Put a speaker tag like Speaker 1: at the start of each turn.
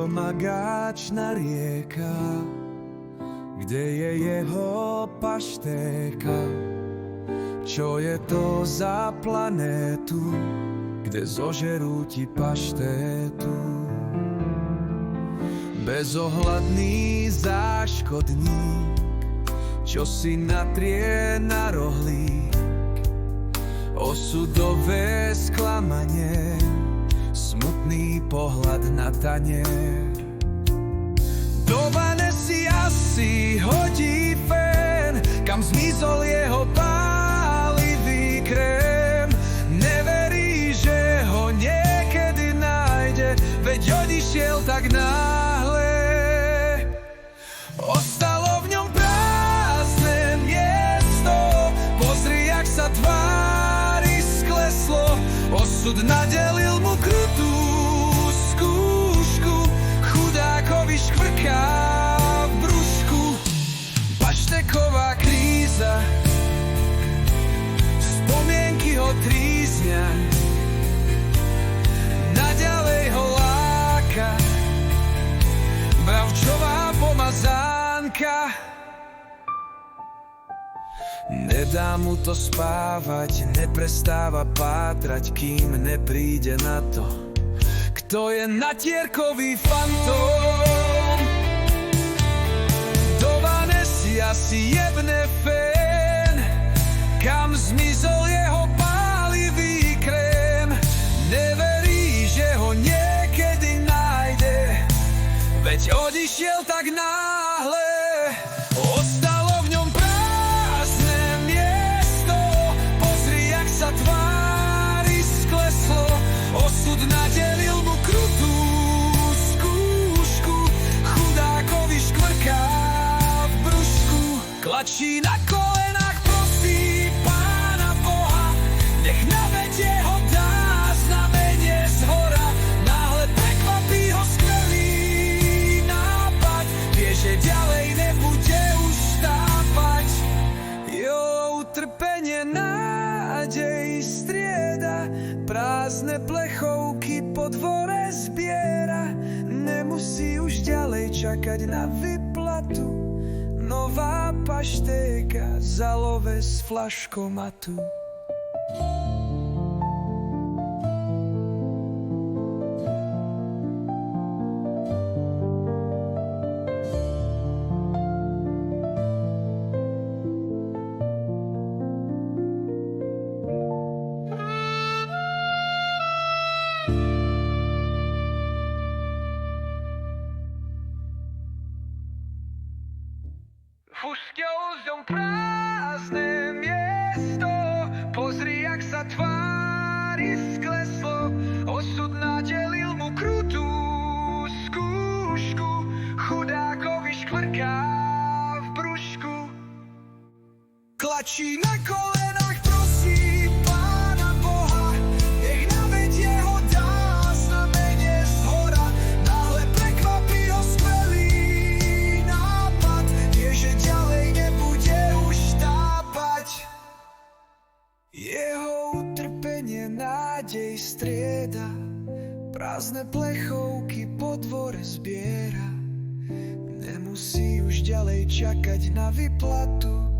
Speaker 1: to magačná rieka, kde je jeho paštéka? Čo je to za planétu, kde zožerú ti paštétu? Bezohľadný záškodník, čo si natrie na rohlík. Osudové sklamanie, smutný pohľad na tanier. Do Vanessy asi hodí fén, kam zmizol jeho pálivý krém. Neverí, že ho niekedy nájde, veď odišiel tak náhle. Ostalo v ňom prázdne miesto, pozri, jak sa tvári skleslo. Osud nadelil mu krutú skúšku, chudákovi škvrká v brúšku. Pašteková kríza, spomienky ho tríznia, naďalej ho láka bravčová pomazánka. Nedá mu to spávať, neprestáva pátrať, kým nepríde na to, kto je natierkový fantóm. Do Vanessy asi jebne fén, kam zmizol jeho pálivý krém. Neverí, že ho niekedy nájde, veď odišiel tak náhle. Ostalo v ňom prázdne miesto, pozri, jak sa tvári skleslo. Osud nadelil mu krutú skúšku, chudákovi škvrká v brúšku. Klačí na kolenách, prosí Pána Boha, nech navedie ho dá znamenie zhora. Náhle prekvapí ho skvelý nápad, vie, že ďalej nebude už tápať. Jo, utrpenie nádej strieda, prázdne plechovky po dvore zbiera. Nemusí už ďalej čakať na vyplatu, nová paštéka zalove z flaškomatu. Fúšťou prázdne miesto, pozri, jak sa tvári skleslo. Osud nadelil mu krutú skúšku, chudákovi škvrká v brúšku. Klačí na kolenách, prosí Pána Boha, nech navedie ho dá znamenie zhora. Náhle prekvapí ho skvelý nápad, vie, že ďalej nebude už tápať. Jeho utrpenie nádej strieda, prázdne plechovky po dvore zbiera. Nemusí už ďalej čakať na vyplatu,